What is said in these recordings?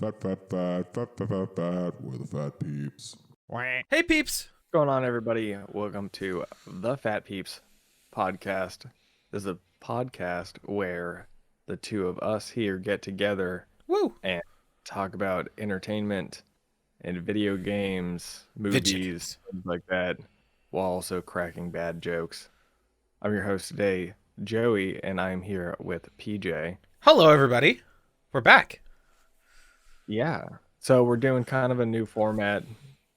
Fat. We're the fat peeps. Hey peeps! What's going on, everybody? Welcome to the Fat Peeps podcast. This is a podcast where the two of us here get together Woo! and talk about entertainment and video games, movies, things like that, while also cracking bad jokes. I'm your host today, Joey, and I'm here with PJ. Hello everybody. We're back. Yeah. So we're doing kind of a new format,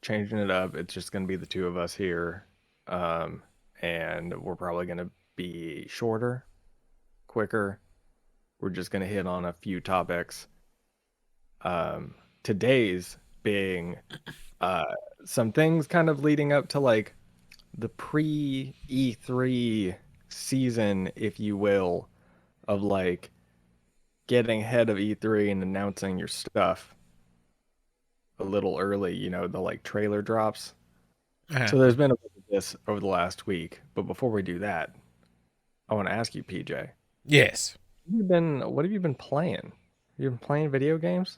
changing it up. It's just going to be the two of us here. And we're probably going to be shorter, quicker. We're just going to hit on a few topics. Today's being some things kind of leading up to like the pre-E3 season, if you will, of like getting ahead of E3 and announcing your stuff a little early, you know, the like trailer drops. So there's been a bit of this over the last week, but before we do that, I want to ask you, PJ. Yes. What have you been playing? You been playing video games?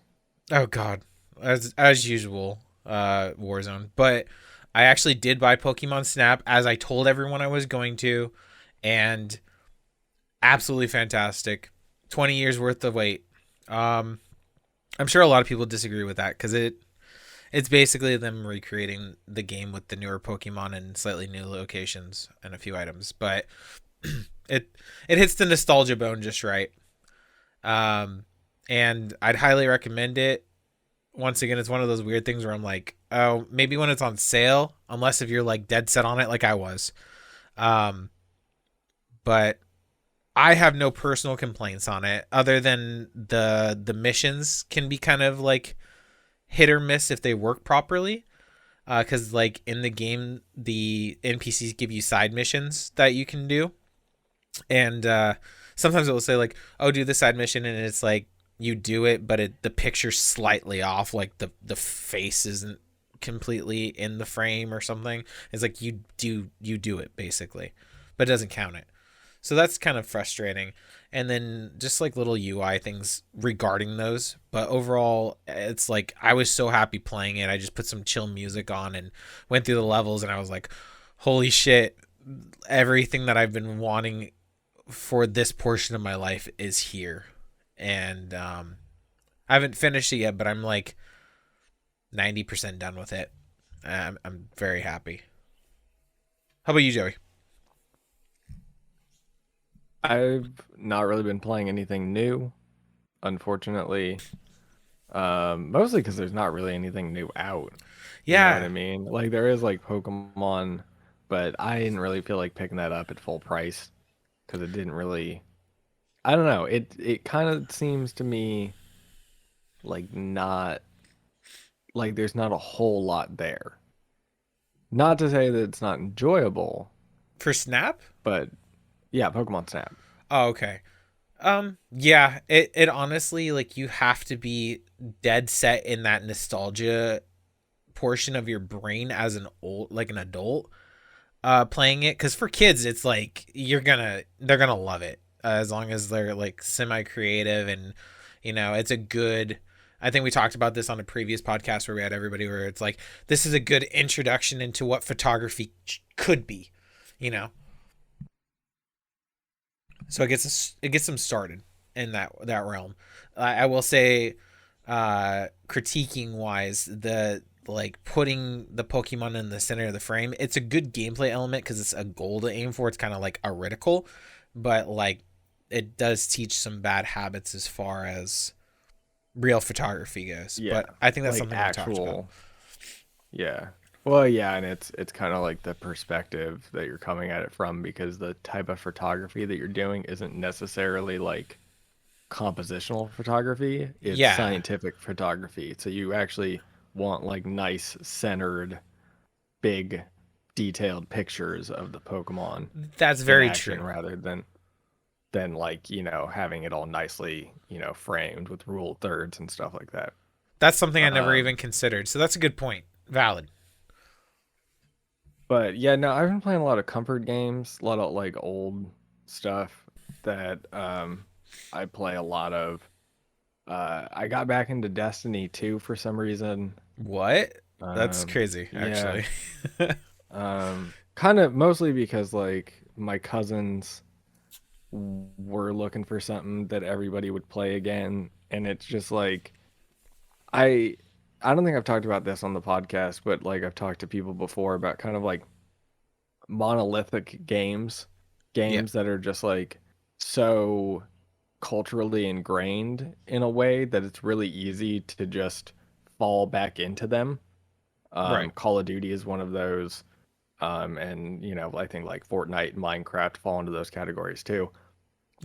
Oh god. As usual, Warzone. But I actually did buy Pokemon Snap as I told everyone I was going to, and absolutely fantastic. 20 years worth of wait. I'm sure a lot of people disagree with that because it's basically them recreating the game with the newer Pokemon and slightly new locations and a few items, but it hits the nostalgia bone just right. And I'd highly recommend it. Once again, it's one of those weird things where I'm like, oh, maybe when it's on sale, unless if you're like dead set on it like I was. But I have no personal complaints on it other than the missions can be kind of like hit or miss if they work properly. Because like in the game, the NPCs give you side missions that you can do. And sometimes it will say like, oh, do this side mission. And it's like you do it, but the picture's slightly off. Like the face isn't completely in the frame or something. It's like you do it basically, but it doesn't count it. So that's kind of frustrating. And then just like little UI things regarding those. But overall, it's like I was so happy playing it. I just put some chill music on and went through the levels and I was like, holy shit, everything that I've been wanting for this portion of my life is here. And I haven't finished it yet, but I'm like 90% done with it. I'm very happy. How about you, Joey? I've not really been playing anything new, unfortunately. Mostly because there's not really anything new out. Yeah. You know what I mean? Like there is like Pokemon, but I didn't really feel like picking that up at full price because it didn't really. I don't know. It kind of seems to me like not like there's not a whole lot there. Not to say that it's not enjoyable, For Snap? but yeah, Pokemon Snap. Oh, okay. Yeah, it honestly, like, you have to be dead set in that nostalgia portion of your brain as an adult playing it, because for kids it's like they're gonna love it, as long as they're like semi creative and it's a good. I think we talked about this on a previous podcast where we had everybody, where it's like this is a good introduction into what photography could be, you know. So it gets them started in that realm. I will say, critiquing wise, the like putting the Pokemon in the center of the frame, it's a good gameplay element because it's a goal to aim for. It's kind of like a reticle, but like it does teach some bad habits as far as real photography goes. Yeah, but I think that's like something we talked about. Yeah. Well, yeah, and it's kind of like the perspective that you're coming at it from because the type of photography that you're doing isn't necessarily like compositional photography. It's Yeah, scientific photography. So you actually want like nice centered, big, detailed pictures of the Pokemon that's in very action true. rather than like, having it all nicely, framed with ruled thirds and stuff like that. That's something I never Um, even considered. So that's a good point. Valid. But yeah, no, I've been playing a lot of comfort games, a lot of like old stuff that I play a lot of. I got back into Destiny 2 for some reason. What? That's crazy, Yeah. actually. Kind of mostly because like my cousins were looking for something that everybody would play again, and it's just like I I don't think I've talked about this on the podcast, but like I've talked to people before about kind of like monolithic Yeah. games that are just like so culturally ingrained in a way that it's really easy to just fall back into them. Right. Call of Duty is one of those. And I think like Fortnite and Minecraft fall into those categories too.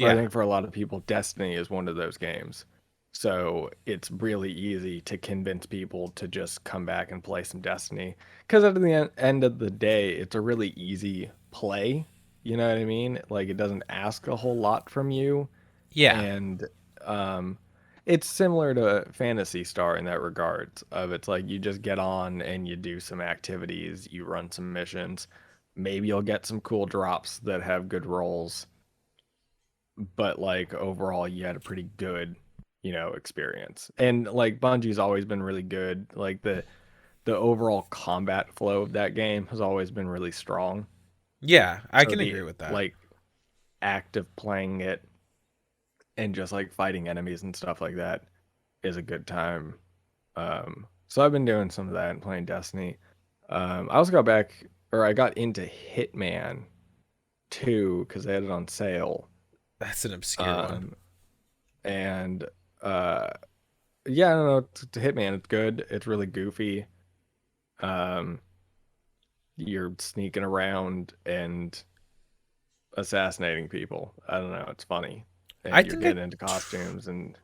But I Yeah. think for a lot of people, Destiny is one of those games. So it's really easy to convince people to just come back and play some Destiny. Because at the end of the day, it's a really easy play. You know what I mean? Like it doesn't ask a whole lot from you. Yeah. And um, it's similar to Fantasy Star in that regard. Of it's like you just get on and you do some activities, you run some missions. Maybe you'll get some cool drops that have good rolls, but like overall you had a pretty good experience. And like Bungie's always been really good. Like the overall combat flow of that game has always been really strong. Yeah. I So can the agree with that. like act of playing it and just like fighting enemies and stuff like that is a good time. So I've been doing some of that and playing Destiny. I also got back, or I got into Hitman 2 because they had it on sale. That's an obscure one. Um, and uh, yeah, I don't know. To Hitman, it's good. It's really goofy. Um, you're sneaking around and assassinating people. I don't know. It's funny, I and you're think getting into costumes and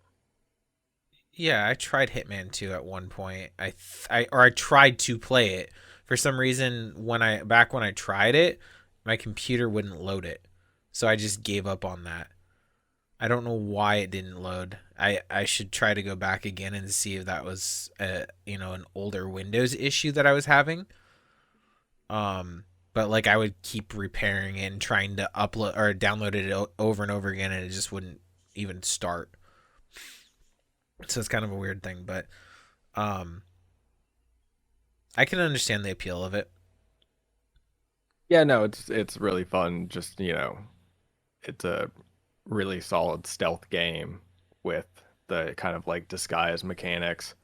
yeah, I tried Hitman 2 at one point. I tried to play it. For some reason when I tried it, my computer wouldn't load it. So I just gave up on that. I don't know why it didn't load. I should try to go back again and see if that was an older Windows issue that I was having. But like I would keep repairing it and trying to upload or download it over and over again, and it just wouldn't even start. So it's kind of a weird thing, but um, I can understand the appeal of it. yeah, no, it's really fun. Just it's a really solid stealth game with the kind of like disguise mechanics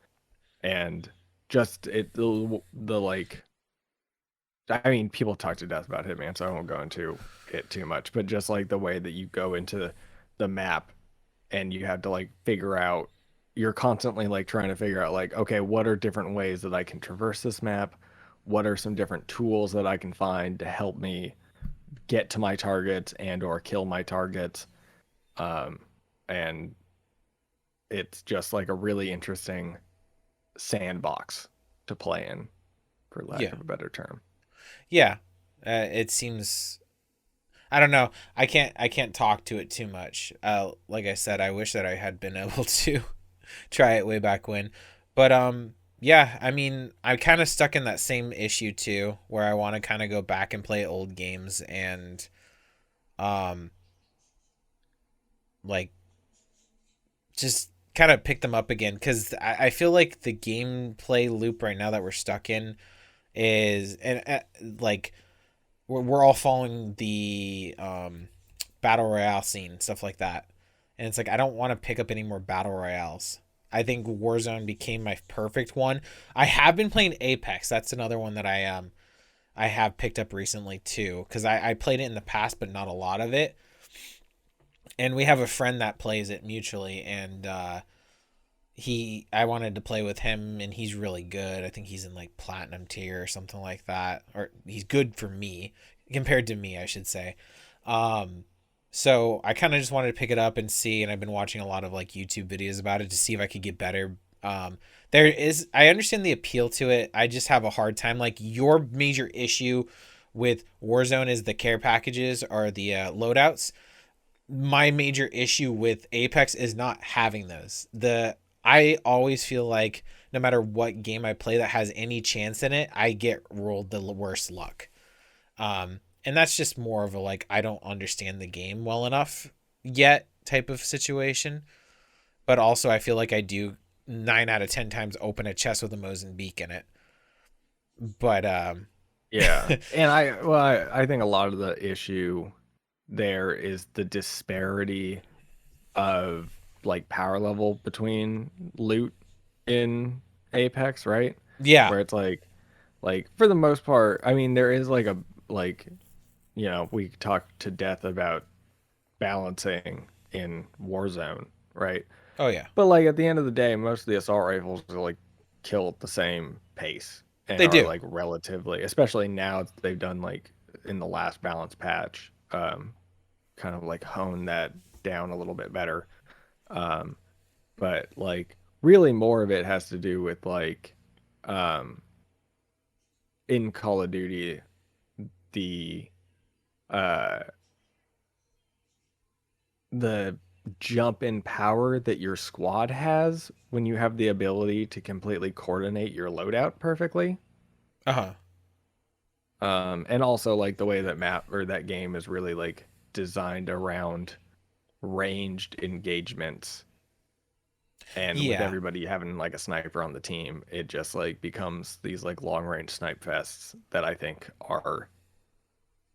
and just the like I mean people talk to death about Hitman, so I won't go into it too much, but just like the way that you go into the map and you have to like figure out you're constantly like trying to figure out like okay, what are different ways that I can traverse this map? What are some different tools that I can find to help me get to my targets and or kill my targets? um, and it's just like a really interesting sandbox to play in, for lack Yeah, of a better term. yeah. It seems I don't know. I can't talk to it too much. Like I said, I wish that I had been able to try it way back when. But yeah, I mean, I'm kind of stuck in that same issue too, where I want to kind of go back and play old games and um like just kind of pick them up again because I feel like the gameplay loop right now that we're stuck in is and like we're all following the battle royale scene, stuff like that, and it's like I don't want to pick up any more battle royales. I think Warzone became my perfect one. I have been playing Apex. That's another one that I have picked up recently too because I played it in the past but not a lot of it, and we have a friend that plays it mutually, and I wanted to play with him, and he's really good. I think he's in like platinum tier or something like that, or he's good for me compared to me, I should say. Um, so I kind of just wanted to pick it up and see, and I've been watching a lot of like YouTube videos about it to see if I could get better. I understand the appeal to it. I just have a hard time. Like your major issue with Warzone is the care packages or the loadouts. My major issue with Apex is not having those. I always feel like no matter what game I play that has any chance in it, I get rolled the worst luck. And that's just more of a like I don't understand the game well enough yet type of situation. but also I feel like I do 9 out of 10 times open a chest with a Mozambique in it. But Yeah, and I think a lot of the issue there is the disparity of like power level between loot in Apex, right? yeah, Where it's like for the most part, I mean, there is like a like we talk to death about balancing in Warzone, right? oh yeah, But like at the end of the day, most of the assault rifles are like kill at the same pace and they are do. like relatively, especially now that they've done like in the last balance patch, kind of like hone that down a little bit better. Um, but like really more of it has to do with like um in Call of Duty the uh the jump in power that your squad has when you have the ability to completely coordinate your loadout perfectly. Uh-huh. And also like the way that map or that game is really like designed around ranged engagements. And with Yeah. everybody having like a sniper on the team, it just like becomes these like long range snipe fests that I think are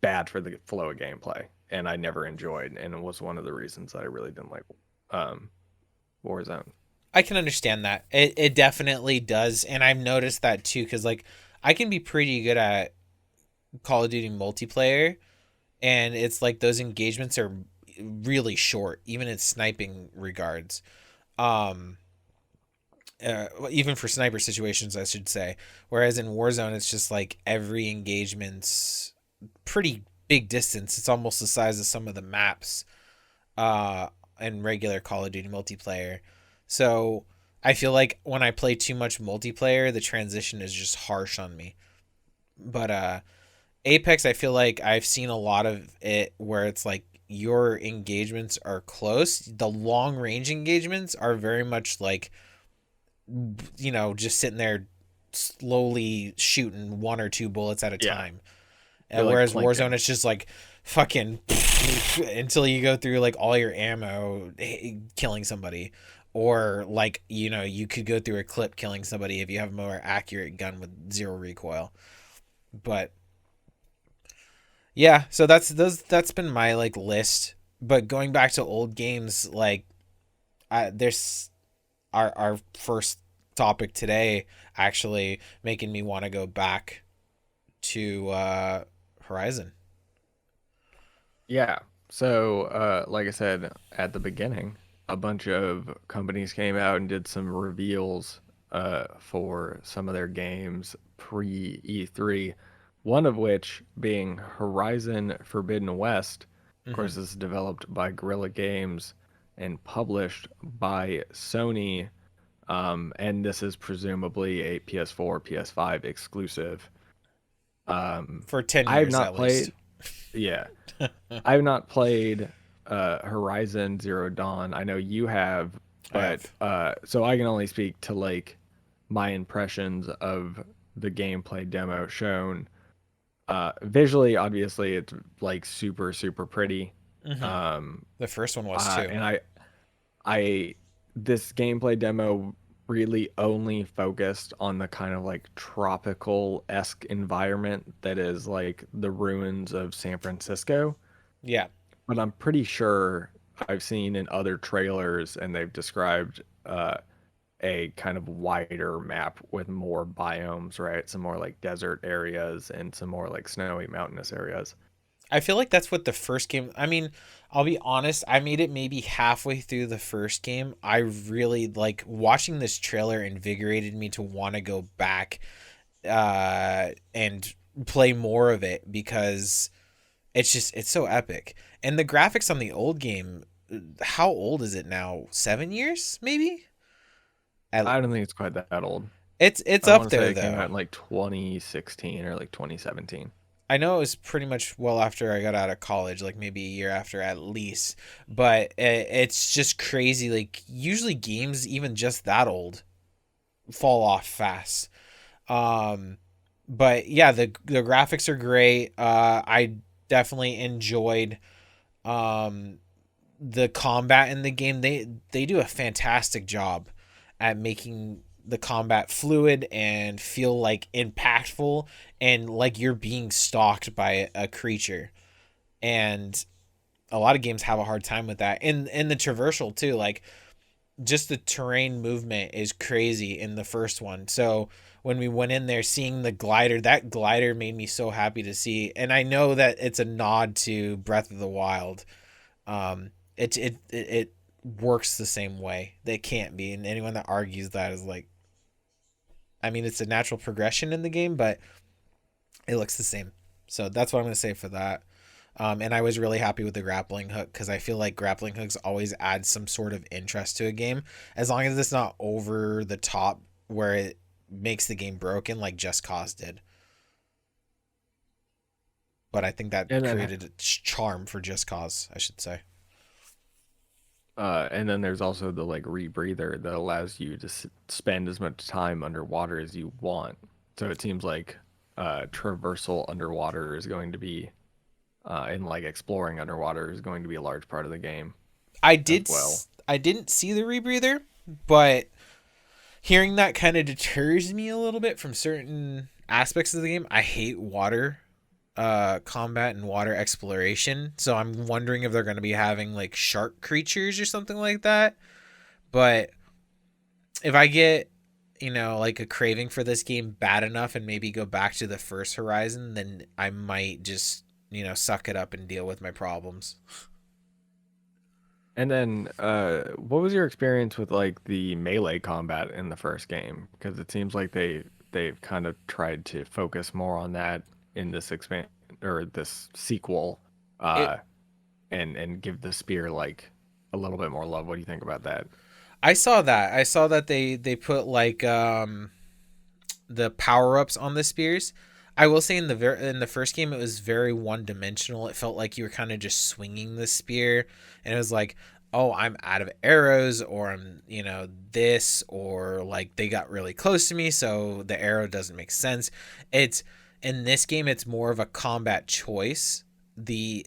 bad for the flow of gameplay. And I never enjoyed, and it was one of the reasons that I really didn't like um, Warzone. I can understand that. It definitely does, and I've noticed that too cuz like I can be pretty good at Call of Duty multiplayer, and it's like those engagements are really short even in sniping regards. Um Even for sniper situations, I should say. Whereas in Warzone, it's just like every engagement's pretty big distance. It's almost the size of some of the maps uh, in regular Call of Duty multiplayer. So I feel like when I play too much multiplayer, the transition is just harsh on me. But Apex, I feel like I've seen a lot of it where it's like your engagements are close. The long range engagements are very much like just sitting there slowly shooting one or two bullets at a Yeah, time. you're like Whereas Warzone, plinking. it's just like fucking until you go through like all your ammo killing somebody. Or like, you could go through a clip killing somebody if you have a more accurate gun with zero recoil. But yeah, so that's been my like list. But going back to old games, like there's our first topic today actually making me want to go back to Horizon. Yeah. So, like I said at the beginning, a bunch of companies came out and did some reveals for some of their games pre E3. One of which being Horizon Forbidden West. Of Mm-hmm. course, this is developed by Guerrilla Games and published by Sony. And this is presumably a PS4, PS5 exclusive. Um, For 10 I have years not at least. played. Yeah, I've not played Horizon Zero Dawn. I know you have, I but have. so I can only speak to like my impressions of the gameplay demo shown. Visually, obviously, it's like super super pretty. Mm-hmm. Um, The first one was too. and I this gameplay demo really only focused on the kind of like tropical-esque environment that is like the ruins of San Francisco. Yeah. But I'm pretty sure I've seen in other trailers and they've described a kind of wider map with more biomes, right? Some more like desert areas and some more like snowy mountainous areas. I feel like that's what the first game. I mean, I'll be honest. I made it maybe halfway through the first game. I really like watching this trailer. Invigorated me to want to go back, and play more of it because it's so epic. And the graphics on the old game. How old is it now? 7 years, maybe. At, I don't think it's quite that old. it's I up want to say there it came though. out in like 2016 or like 2017. I know it was pretty much well after I got out of college, like maybe a year after at least. But it's just crazy. Like usually games even just that old fall off fast. Um, but yeah, the graphics are great. I definitely enjoyed um the combat in the game, they do a fantastic job at making the combat fluid and feel like impactful and like you're being stalked by a creature. And a lot of games have a hard time with that. In the traversal too, like just the terrain movement is crazy in the first one. So when we went in there seeing the glider, that glider made me so happy to see. And I know that it's a nod to Breath of the Wild. It works the same way. They can't be, and anyone that argues that is like, I mean, it's a natural progression in the game, but it looks the same. So that's what I'm gonna say for that. And I was really happy with the grappling hook because I feel like grappling hooks always add some sort of interest to a game, as long as it's not over the top where it makes the game broken like Just Cause did. But I think that And then created a charm for Just Cause, I should say. and then there's also the like rebreather that allows you to spend as much time underwater as you want. So it seems like traversal underwater is going to be and like exploring underwater is going to be a large part of the game I as did. well. I didn't see the rebreather, but hearing that kind of deters me a little bit from certain aspects of the game. I hate water combat and water exploration, so I'm wondering if they're going to be having like shark creatures or something like that. But if I get, like a craving for this game bad enough and maybe go back to the first Horizon, then I might just, suck it up and deal with my problems. And then, what was your experience with like the melee combat in the first game? Because it seems like they've kind of tried to focus more on that in this expand or this sequel, It uh, and give the spear like a little bit more love. What do you think about that? I saw that. I saw that they put like the power-ups on the spears. I will say in the first game it was very one-dimensional. It felt like you were kind of just swinging the spear and it was like, "Oh, I'm out of arrows or I'm, this or like they got really close to me so the arrow doesn't make sense." It's in this game it's more of a combat choice. They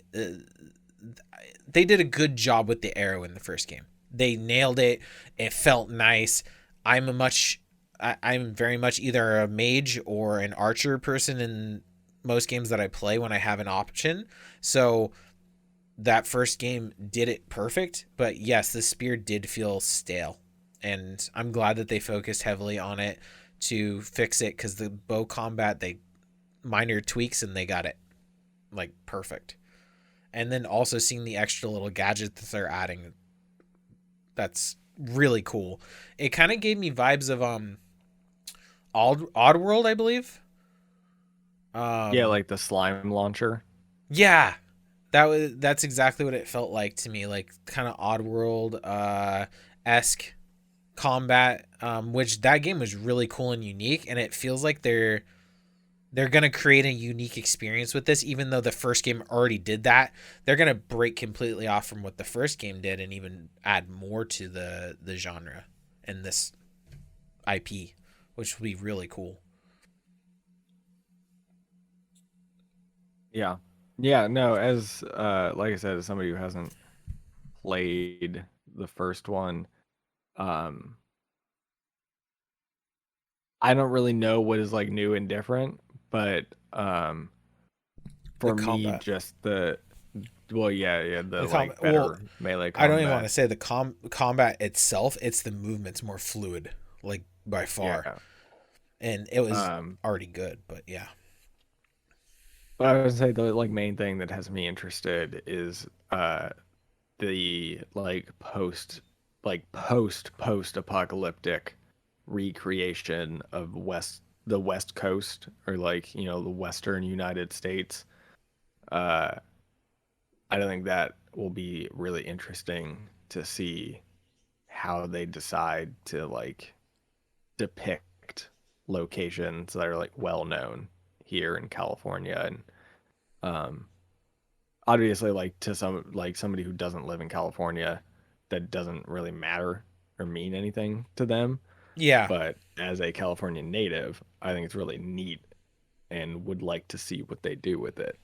did a good job with the arrow in the first game. They nailed it. It felt nice. I'm very much either a mage or an archer person in most games that I play when I have an option. So that first game did it perfect, but yes, the spear did feel stale. And I'm glad that they focused heavily on it to fix it because the bow combat, they minor tweaks and they got it like perfect. And then also seeing the extra little gadgets that they're adding, that's really cool. It kind of gave me vibes of Oddworld, I believe. Yeah, Um like the slime launcher. yeah, that's exactly what it felt like to me, like kind of Oddworld esque combat, which that game was really cool and unique, and it feels like they're going to create a unique experience with this, even though the first game already did that. They're going to break completely off from what the first game did and even add more to the genre and this IP, which would be really cool. Yeah, yeah. No, as like I said, as somebody who hasn't played the first one, um, I don't really know what is like new and different, but The for me, combat. just the well, yeah, yeah, the The like combat. Well, better melee I don't even want to combat. say the combat itself. It's the movements more fluid, like by far, Yeah. and it was Um, already good. But yeah, but I would say the like main thing that has me interested is the post apocalyptic recreation of the West Coast or like, the Western United States. Uh I don't think that will be really interesting to see how they decide to like depict locations that are like well known here in California and um obviously like to somebody who doesn't live in California that doesn't really matter or mean anything to them, yeah. but as a California native I think it's really neat and would like to see what they do with it.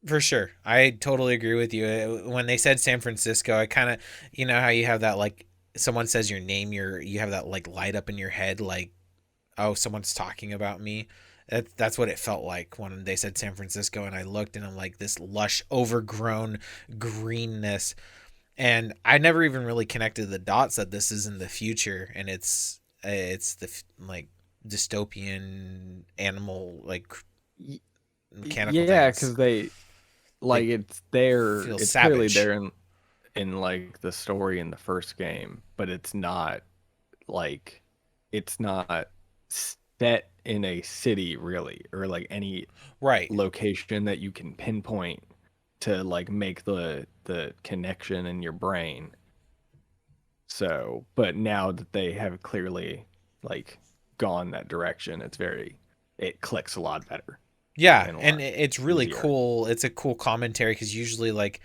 For sure. I totally agree with you. When they said San Francisco, I kind of, you know how you have that like someone says your name, you have that like light up in your head like, oh, someone's talking about me. That's what it felt like when they said San Francisco, and I looked and I'm like this lush overgrown greenness, and I never even really connected the dots that this is in the future, and it's the like dystopian animal like Y- mechanical Yeah, things. because they They like it's there. feel It's clearly savage. there in like the story in the first game, but it's not like it's not set in a city really, or like any Right. location that you can pinpoint to like make the connection in your brain. So, but now that they have clearly like gone that direction, it clicks a lot better Yeah, and a and lot it's really easier. cool. It's a cool commentary because usually like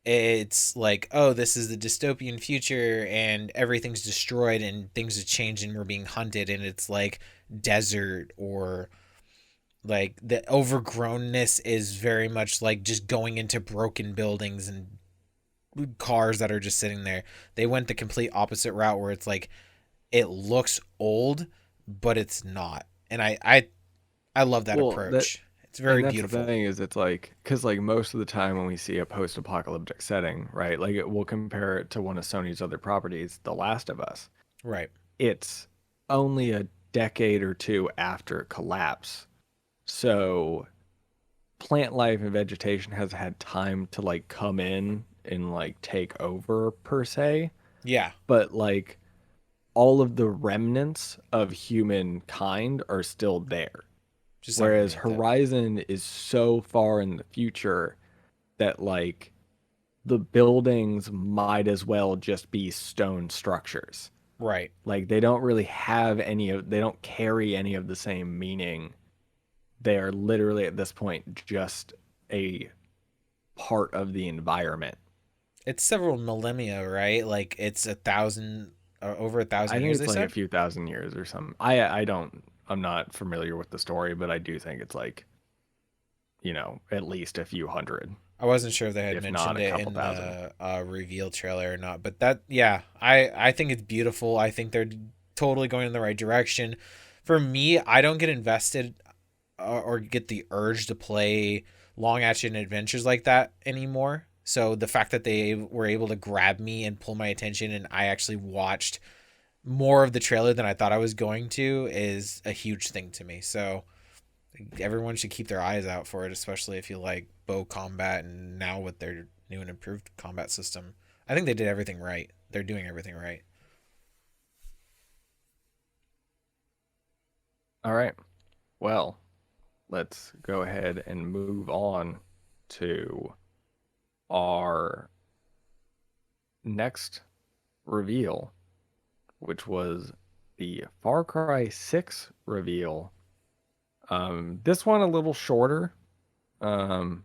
it's like, oh, this is the dystopian future and everything's destroyed and things have changed and we're being hunted, and it's like desert, or like the overgrownness is very much like just going into broken buildings and cars that are just sitting there. They went the complete opposite route where it's like it looks old but it's not. And I love that Well, that approach. It's and very that's the beautiful. thing is it's like because like most of the time when we see a post-apocalyptic setting, right? Like we'll compare it to one of Sony's other properties, The Last of Us. Right. It's only a decade or two after collapse, so plant life and vegetation has had time to like come in and like take over per se, Yeah. but like all of the remnants of humankind are still there. Just Whereas underneath it. Horizon is so far in the future that like the buildings might as well just be stone structures. Right. Like they don't really have they don't carry any of the same meaning. They are literally at this point just a part of the environment. It's several millennia, right? Like it's a thousand or over a thousand I think years, they it's like a said. few thousand years or something. I don't I'm not familiar with the story, but I do think it's like, at least a few hundred, I wasn't sure if they had if not mentioned a it couple in thousand. the reveal trailer or not, but that, yeah, I think it's beautiful. I think they're totally going in the right direction. For me, I don't get invested or get the urge to play long action adventures like that anymore. So the fact that they were able to grab me and pull my attention, and I actually watched more of the trailer than I thought I was going to, is a huge thing to me. So everyone should keep their eyes out for it, especially if you like bow combat and now with their new and improved combat system. I think they did everything right. They're doing everything right. All right. Well, let's go ahead and move on to our next reveal, which was the Far Cry 6 reveal. This one a little shorter, um,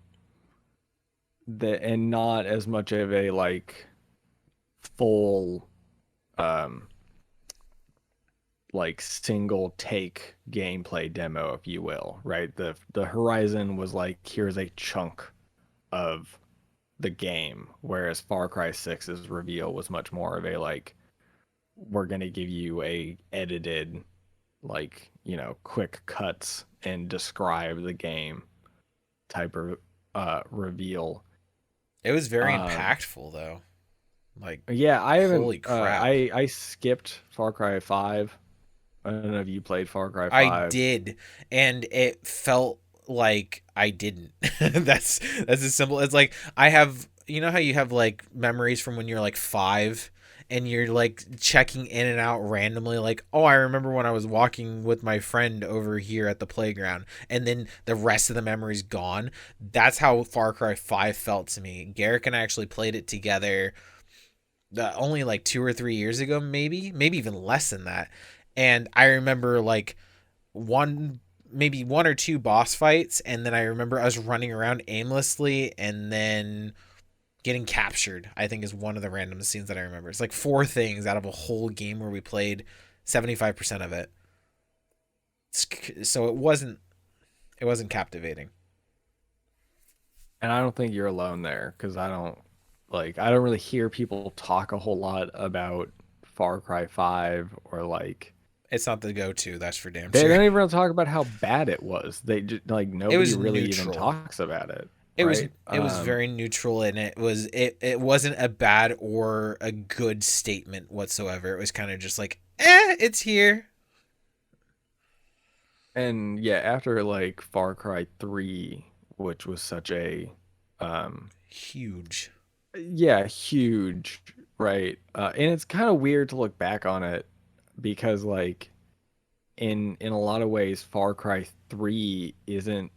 and not as much of a like full, um, like single take gameplay demo, if you will, right? The Horizon was like here's a chunk of the game, whereas Far Cry 6's reveal was much more of a like we're gonna give you a edited like quick cuts and describe the game type of reveal. It was very Um, impactful though. Like, yeah, I haven't. holy crap. I skipped Far Cry 5. I don't know if you played Far Cry I 5. did, and it felt like I didn't. That's as simple. It's like I have, you know how you have like memories from when you're like 5 and you're like checking in and out randomly, like, oh, I remember when I was walking with my friend over here at the playground, and then the rest of the memory's gone. That's how Far Cry 5 felt to me. Garrick and I actually played it together only like 2 or 3 years ago, maybe even less than that. And I remember like one maybe one or two boss fights, and then I remember us running around aimlessly and then getting captured. I think is one of the random scenes that I remember. It's like four things out of a whole game where we played 75% of it. So it wasn't captivating. And I don't think you're alone there because I don't really hear people talk a whole lot about Far Cry 5 or like It's not the go-to, that's for damn they sure. don't even really talk about how bad it was. They just like It nobody was really even neutral. talks about it, It was right? it was very neutral, and it wasn't a bad or a good statement whatsoever. It was kind of just like, it's here. And yeah, after like Far Cry 3, which was such a um Huge. yeah, huge, right? And it's kind of weird to look back on it because like in a lot of ways Far Cry 3 isn't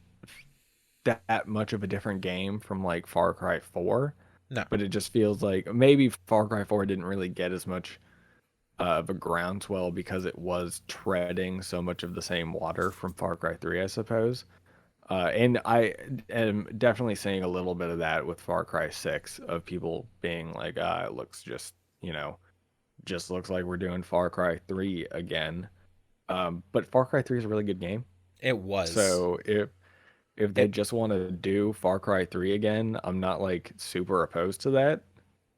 that much of a different game from like Far Cry 4, No. but it just feels like maybe Far Cry 4 didn't really get as much of a groundswell because it was treading so much of the same water from Far Cry 3, I suppose. And I am definitely seeing a little bit of that with Far Cry 6 of people being like, it looks just, just looks like we're doing Far Cry 3 again. But Far Cry 3 is a really good game. It was. So if they It just want to do Far Cry 3 again, I'm not like super opposed to that.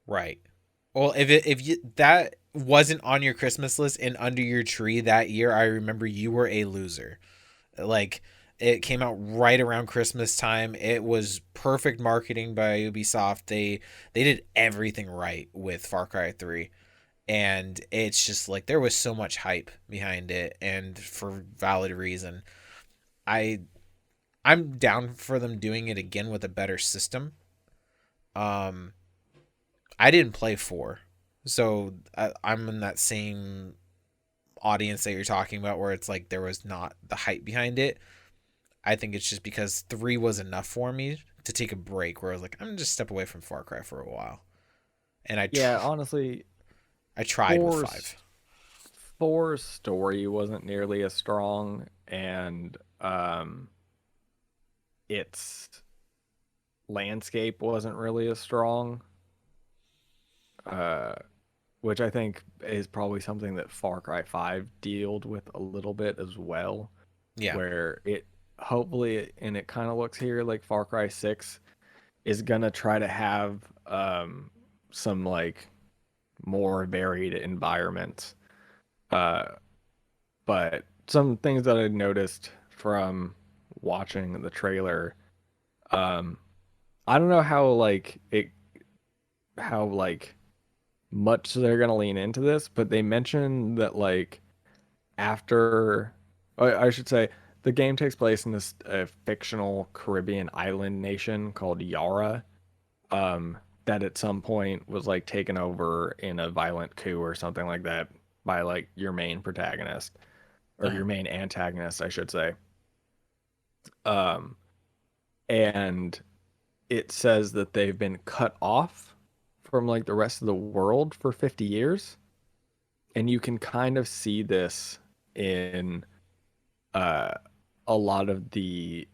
right. Well, if you that wasn't on your Christmas list and under your tree that year, I remember you were a loser. Like, it came out right around Christmas time. It was perfect marketing by Ubisoft. They did everything right with Far Cry 3. And it's just like there was so much hype behind it, and for valid reason. I I'm down for them doing it again with a better system. Um I didn't play 4. So I'm in that same audience that you're talking about where it's like there was not the hype behind it. I think it's just because 3 was enough for me to take a break where I was like, I'm gonna just step away from Far Cry for a while. And Yeah, honestly, I tried with 5. Four's Four's story wasn't nearly as strong, and its landscape wasn't really as strong. Uh, which I think is probably something that Far Cry 5 dealt with a little bit as well, Yeah. where it hopefully, and it kind of looks here like Far Cry 6 is gonna try to have some like more varied environments. Uh, but some things that I noticed from watching the trailer, um, I don't know how like much they're gonna lean into this, but they mentioned that like after, I should say, the game takes place in this fictional Caribbean island nation called Yara, that at some point was like taken over in a violent coup or something like that by like your main protagonist or Uh-huh. your main antagonist, I should say. Um, and it says that they've been cut off from like the rest of the world for 50 years. And you can kind of see this in uh, a lot of the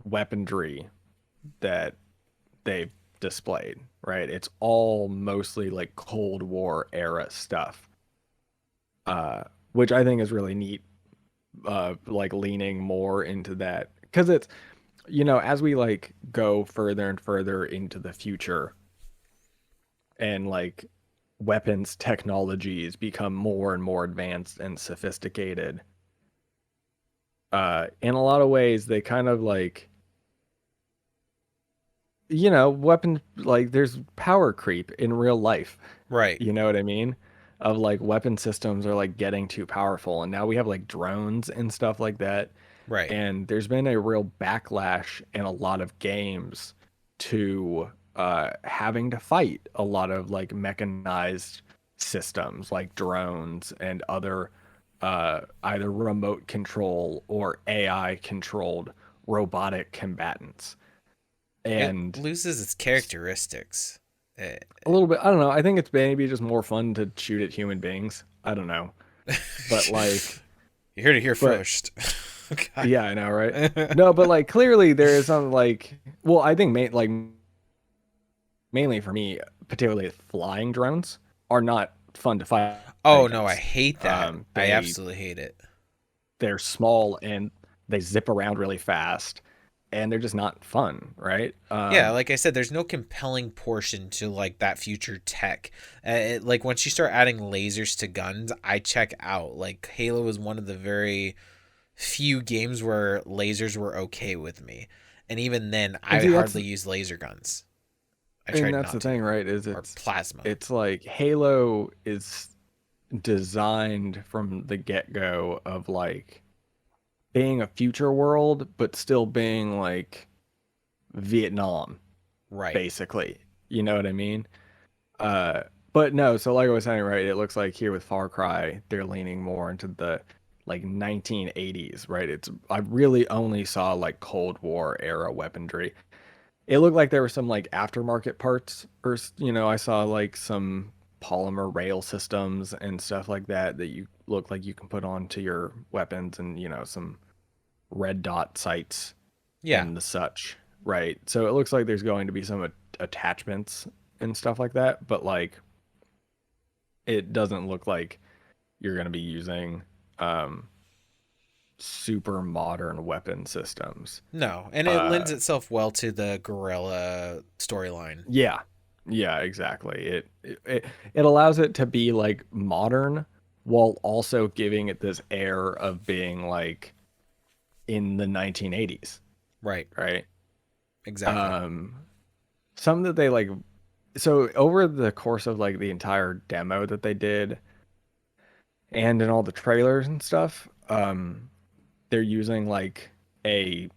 weaponry that they've displayed, right? It's all mostly like Cold War era stuff, which I think is really neat. Like leaning more into that because it's as we like go further and further into the future and like weapons technologies become more and more advanced and sophisticated. In a lot of ways, they kind of like weapon like there's power creep in real life. Right. You know what I mean? Of like weapon systems are like getting too powerful, and now we have like drones and stuff like that. Right. And there's been a real backlash in a lot of games to having to fight a lot of like mechanized systems like drones and other either remote control or AI controlled robotic combatants. It And loses its characteristics. Eh, a little bit, I don't know. I think it's maybe just more fun to shoot at human beings. I don't know. But like, you heard it here but first. God. yeah, I know, right? No, but like clearly there is some like, well, I think mainly for me, particularly flying drones are not fun to fight Oh no, I against. hate that. I They absolutely hate it. they're small and they zip around really fast, and they're just not fun, right? Yeah, like I said, there's no compelling portion to like that future tech. Like once you start adding lasers to guns, I check out. Like Halo is one of the very few games where lasers were okay with me, and even then, And I see, hardly use laser guns. I tried that's not the to, thing, right? Is or plasma. it's like Halo is designed from the get-go of like being a future world, but still being like Vietnam, Right. basically. You know what I mean? Uh, but no, so like I was saying, right, it looks like here with Far Cry, they're leaning more into the like 1980s, right? I really only saw like Cold War era weaponry. It looked like there were some like aftermarket parts, or I saw like some polymer rail systems and stuff like that that you look like you can put onto your weapons, and some red dot sights Yeah. and the such, right? So it looks like there's going to be some attachments and stuff like that, but like it doesn't look like you're going to be using um super modern weapon systems. No, and it Uh lends itself well to the Gorilla storyline. yeah. Yeah, exactly. It allows it to be like modern while also giving it this air of being like in the 1980s, Right. right? Exactly. Some that they like, so over the course of like the entire demo that they did and in all the trailers and stuff, they're using like a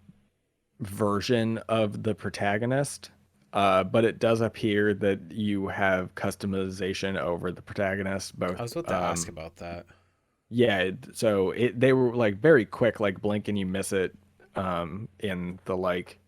version of the protagonist, but it does appear that you have customization over the protagonist both. I was about to ask about that. Yeah, so they were like very quick, like blink and you miss it, in the like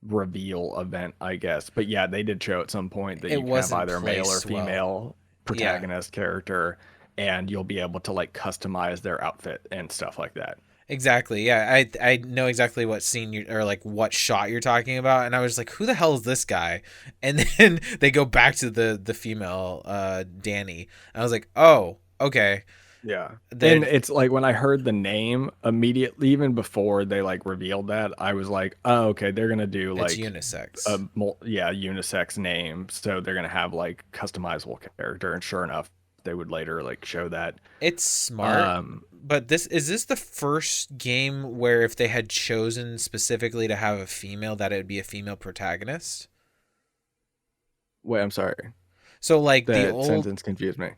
reveal event, I guess. But yeah, they did show at some point that It you can have wasn't either male or placed well. female Yeah. protagonist character, and you'll be able to like customize their outfit and stuff like that. Exactly. Yeah, I know exactly what scene you or like what shot you're talking about, and I was like, who the hell is this guy? And then they go back to the female Danny. And I was like, oh, okay. Yeah. They're, And it's like when I heard the name immediately, even before they like revealed that, I was like, oh, okay, they're gonna do it's like unisex. unisex name. So they're gonna have like customizable character. And sure enough, they would later like show that. It's smart, but this the first game where if they had chosen specifically to have a female, that it would be a female protagonist? Wait, I'm sorry. So like That sentence confused me.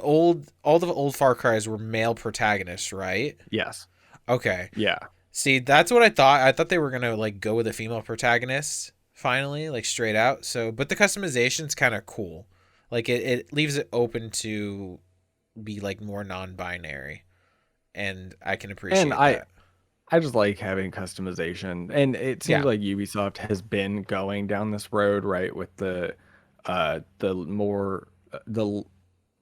all the old Far Cries were male protagonists, right? Yes. Okay. Yeah. See, that's what I thought. I thought they were gonna like go with a female protagonist finally, like straight out. So, but the customization's kind of cool. Like it leaves it open to be like more non-binary, and I can appreciate And that. I just like having customization. And it Yeah. seems like Ubisoft has been going down this road, right, with the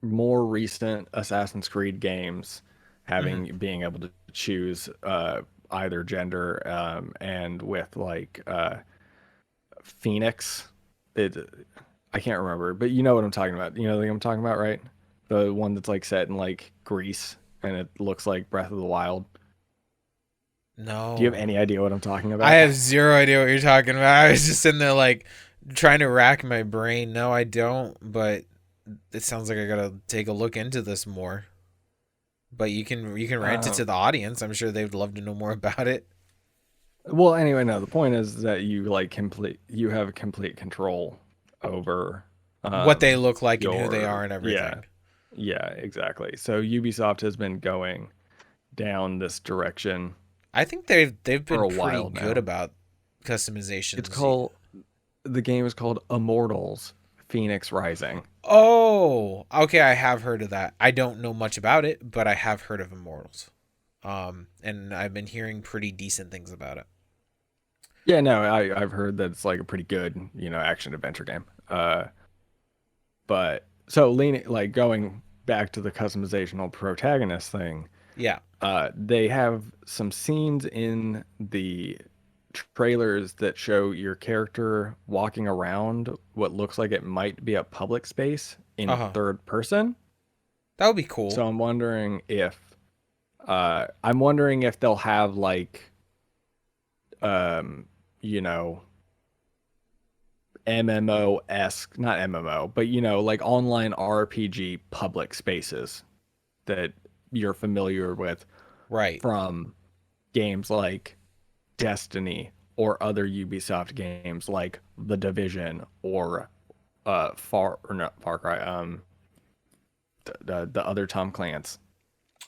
more recent Assassin's Creed games having being able to choose either gender, and with like Phoenix, it I can't remember, but you know what I'm talking about. You know the thing I'm talking about, right? The one that's like set in like Greece and it looks like Breath of the Wild. No. Do you have any idea what I'm talking about? I have zero idea what you're talking about. I was just sitting there like trying to rack my brain. No, I don't, but it sounds like I gotta take a look into this more. But you can rant it to the audience. I'm sure they'd love to know more about it. Well, anyway, no. The point is that you have complete control over What they look like and who they your are and everything. yeah, exactly. So Ubisoft has been going down this direction I think they've for been a pretty while good now. about customization. The game is called Immortals: Phoenix Rising. Oh, okay. I have heard of that. I don't know much about it, but I have heard of Immortals. And I've been hearing pretty decent things about it. Yeah, no, I've heard that it's like a pretty good, action adventure game. But so leaning like going back to the customizational protagonist thing, Yeah. they have some scenes in the trailers that show your character walking around what looks like it might be a public space in Uh-huh. third person. That would be cool. So I'm wondering if they'll have like you know, MMO-esque, not MMO, but you know, like online RPG public spaces that you're familiar with Right. from games like Destiny or other Ubisoft games like The Division or Far Cry, the other Tom Clancy,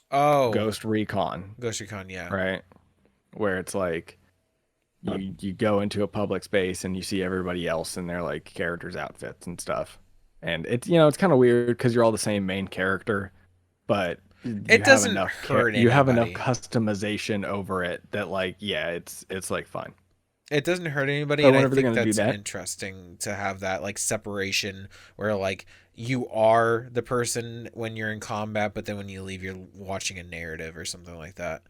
Oh, Ghost Recon, Ghost Recon, yeah. right? Where it's like you go into a public space and you see everybody else in their like characters' outfits and stuff. And it's it's kind of weird because you're all the same main character, but It doesn't hurt you have enough anybody. customization over it that like yeah, it's like fun. It doesn't hurt anybody, So and I whenever they're think gonna do that's that, interesting to have that like separation where like you are the person when you're in combat, but then when you leave, you're watching a narrative or something like that.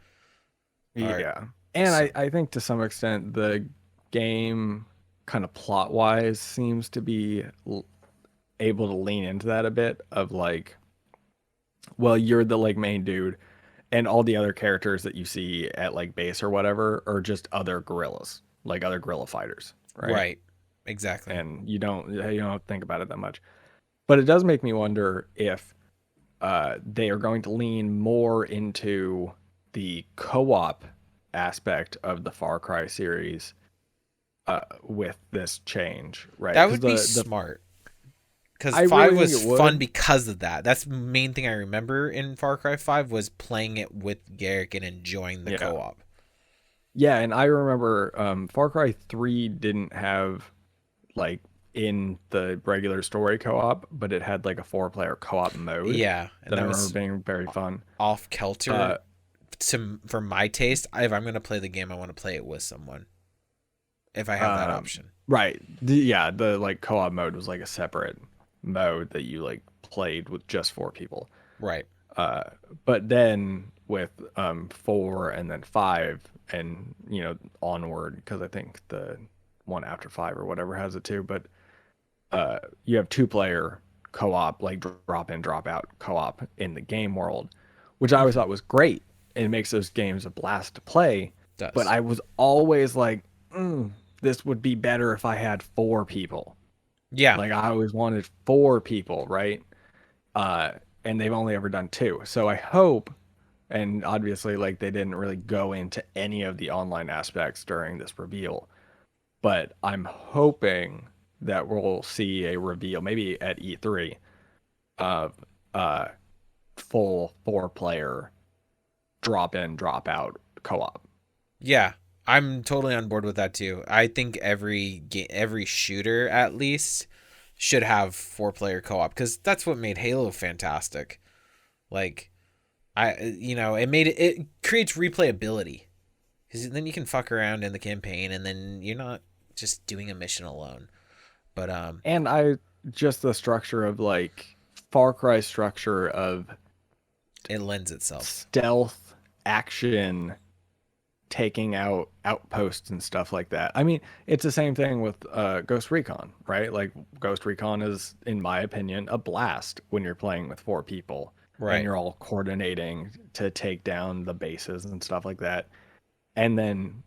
Or yeah. And so, I think to some extent the game kind of plot wise seems to be able to lean into that a bit of like, well, you're the like main dude, and all the other characters that you see at like base or whatever are just other guerrillas, like other guerrilla fighters, right? right, exactly. And you don't think about it that much. But it does make me wonder if they are going to lean more into the co-op aspect of the Far Cry series with this change, right? That 'Cause would be the smart. Because I 5 really think was it would. fun because of that. That's the main thing I remember in Far Cry 5 was playing it with Garrick and enjoying the Yeah. co-op. Yeah, and I remember Far Cry 3 didn't have like in the regular story co-op, but it had like a 4-player co-op mode Yeah, and that I that remember was being very fun. off kilter Uh, for my taste. If I'm gonna play the game, I want to play it with someone. If I have that um, option. right. The like co-op mode was like a separate mode that you like played with just 4 people. Right. Uh, but then with 4 and then 5 and onward, because I think the one after 5 or whatever has it too, but you have 2-player co-op, like drop in, drop out co-op in the game world, which I always thought was great. It makes those games a blast to play. Does. But I was always like, this would be better if I had 4 people. Yeah. Like I always wanted 4 people, right? And they've only ever done 2. So I hope, and obviously like they didn't really go into any of the online aspects during this reveal, but I'm hoping that we'll see a reveal maybe at E3 of full 4-player drop in, drop out co-op. Yeah. I'm totally on board with that too. I think every shooter at least should have 4-player co-op because that's what made Halo fantastic. Like, it creates replayability because then you can fuck around in the campaign and then you're not just doing a mission alone. But And just the structure of like Far Cry structure of it lends itself. stealth action, taking out outposts and stuff like that. I mean, it's the same thing with Ghost Recon, right? Like Ghost Recon is, in my opinion, a blast when you're playing with 4 people. Right. And you're all coordinating to take down the bases and stuff like that. And then,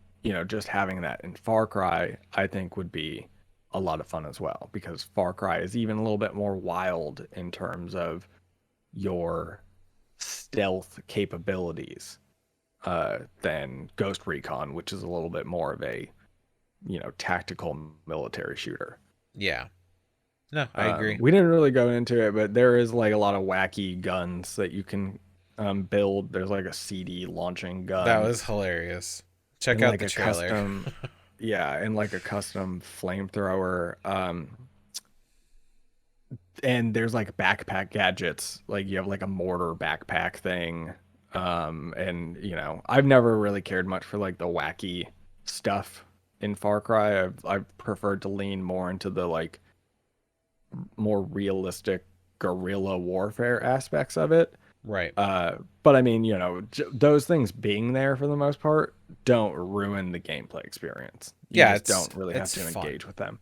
just having that in Far Cry, I think would be a lot of fun as well, because Far Cry is even a little bit more wild in terms of your stealth capabilities than Ghost Recon, which is a little bit more of a, tactical military shooter. Yeah. No, I agree. We didn't really go into it, but there is like a lot of wacky guns that you can build. There's like a CD launching gun. That was hilarious. Check and out like the a trailer. custom, yeah, and like a custom flamethrower. And there's like backpack gadgets. Like you have like a mortar backpack thing. And I've never really cared much for like the wacky stuff in Far Cry. I've preferred to lean more into the like more realistic guerrilla warfare aspects of it. Right. But I mean, those things being there for the most part don't ruin the gameplay experience. You just don't really have to engage with them.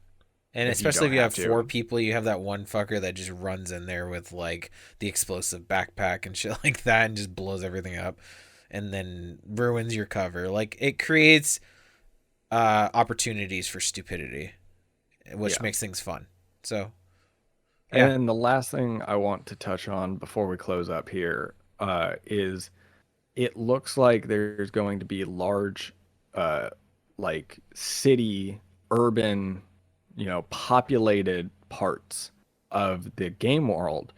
And if you especially if you have don't have 4 to. people, you have that one fucker that just runs in there with like the explosive backpack and shit like that and just blows everything up and then ruins your cover. Like it creates opportunities for stupidity, which Yeah. makes things fun. So And yeah, then the last thing I want to touch on before we close up here is it looks like there's going to be large, uh, like city, urban, populated parts of the game world.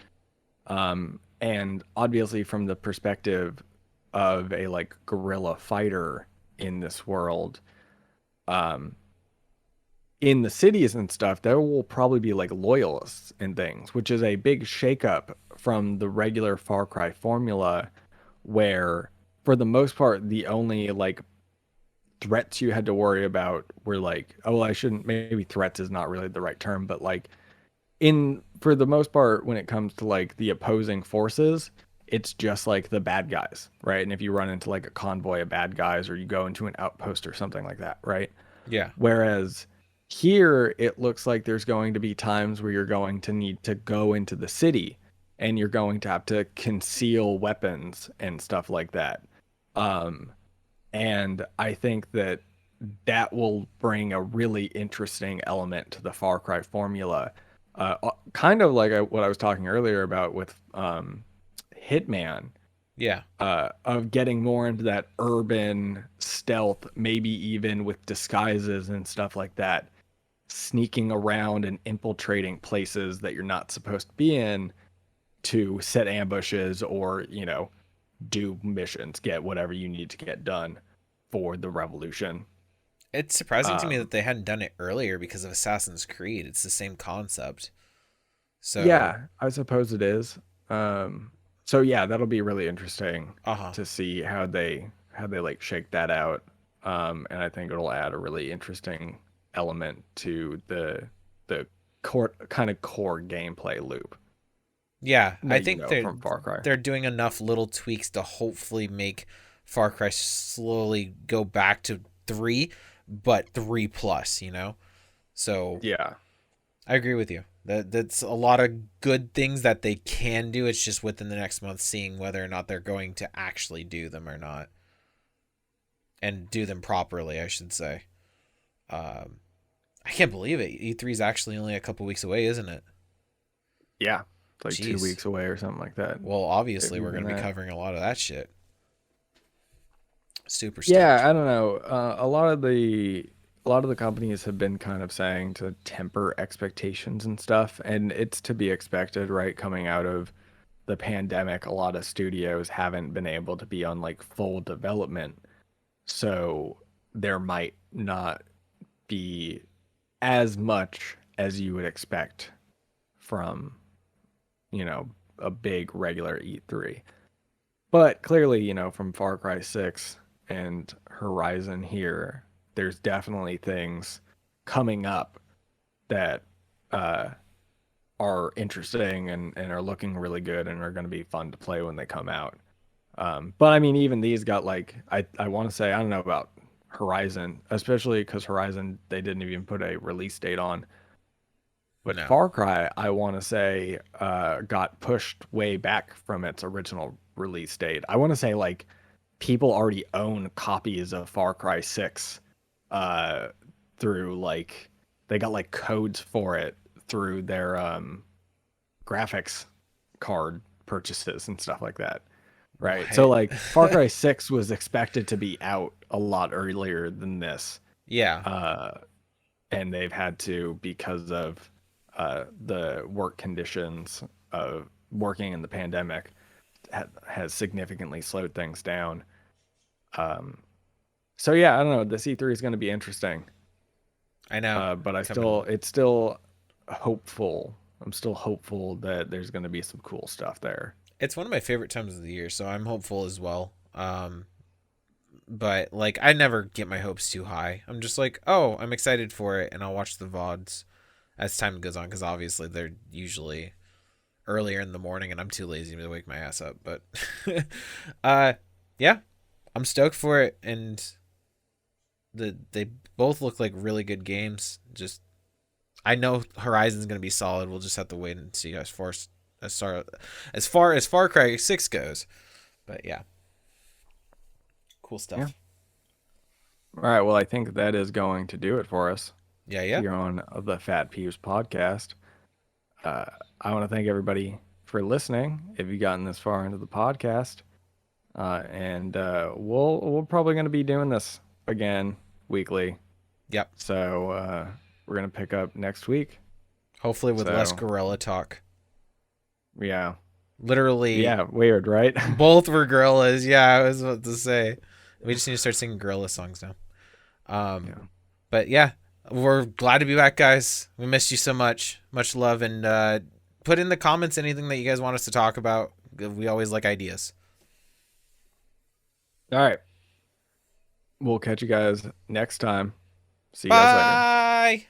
And obviously, from the perspective of a like guerrilla fighter in this world, um, in the cities and stuff, there will probably be like loyalists and things, which is a big shakeup from the regular Far Cry formula, where for the most part, the only like threats you had to worry about were like, oh, well, I shouldn't, maybe threats is not really the right term, but like in for the most part, when it comes to like the opposing forces, it's just like the bad guys, right? And if you run into like a convoy of bad guys or you go into an outpost or something like that, right? yeah, Whereas here, it looks like there's going to be times where you're going to need to go into the city and you're going to have to conceal weapons and stuff like that. Um, and I think that that will bring a really interesting element to the Far Cry formula. Kind of like what I was talking earlier about with Hitman, yeah. of getting more into that urban stealth, maybe even with disguises and stuff like that, sneaking around and infiltrating places that you're not supposed to be in to set ambushes or, do missions, get whatever you need to get done for the revolution. It's surprising to me Um, that they hadn't done it earlier because of Assassin's Creed. It's the same concept. So, yeah, I suppose it is. So yeah, that'll be really interesting uh-huh. to see how they like shake that out. And I think it'll add a really interesting element to the core gameplay loop Yeah, I that think from Far Cry. they're doing enough little tweaks to hopefully make Far Cry slowly go back to 3, but 3 plus, you know? So, Yeah. I agree with you. That's a lot of good things that they can do. It's just within the next month seeing whether or not they're going to actually do them or not, and do them properly, I should say. Um, I can't believe it. E3 is actually only a couple weeks away, isn't it? Yeah. It's like two Jeez. weeks away or something like that. Well, obviously Maybe we're even going to be that. covering a lot of that shit. Super stoked. Yeah, I don't know. A lot of the companies have been kind of saying to temper expectations and stuff, and it's to be expected, right? Coming out of the pandemic, a lot of studios haven't been able to be on like full development, so there might not be as much as you would expect from, you know, a big regular E3. But clearly, from Far Cry 6 and Horizon here, there's definitely things coming up that uh, are interesting and are looking really good and are going to be fun to play when they come out. But I mean, even these got like, I want to say, I don't know about Horizon, especially because Horizon, they didn't even put a release date on. But No. Far Cry, I want to say, got pushed way back from its original release date. I want to say like people already own copies of Far Cry 6 uh, through like they got like codes for it through their graphics card purchases and stuff like that. Right. So What? like Far Cry 6 was expected to be out a lot earlier than this. Yeah. Uh, and they've had to because of the work conditions of working in the pandemic has significantly slowed things down. Um, so yeah, I don't know. The C3 is going to be interesting, I know. but Coming. it's still hopeful. I'm still hopeful that there's going to be some cool stuff there. It's one of my favorite times of the year, so I'm hopeful as well. But like I never get my hopes too high. I'm just like, "Oh, I'm excited for it," and I'll watch the VODs as time goes on cuz obviously they're usually earlier in the morning and I'm too lazy to wake my ass up, but uh yeah, I'm stoked for it, and they both look like really good games. Just I know Horizon's gonna be solid. We'll just have to wait and see as far as Far Cry 6 goes. But yeah, cool Yeah. stuff. All right. Well, I think that is going to do it for us Yeah. here on the Fat Peeves podcast. I want to thank everybody for listening. If you've gotten this far into the podcast, and we're probably going to be doing this again weekly. Yep. So we're going to pick up next week. Hopefully with less So- gorilla talk. Yeah. Literally, Yeah. Weird, right? both were gorillas. Yeah, I was about to say. We just need to start singing gorilla songs now. Yeah. But yeah, we're glad to be back, guys. We missed you so much. Much love, and put in the comments anything that you guys want us to talk about. We always like ideas. All right. We'll catch you guys next time. See you guys later. Bye.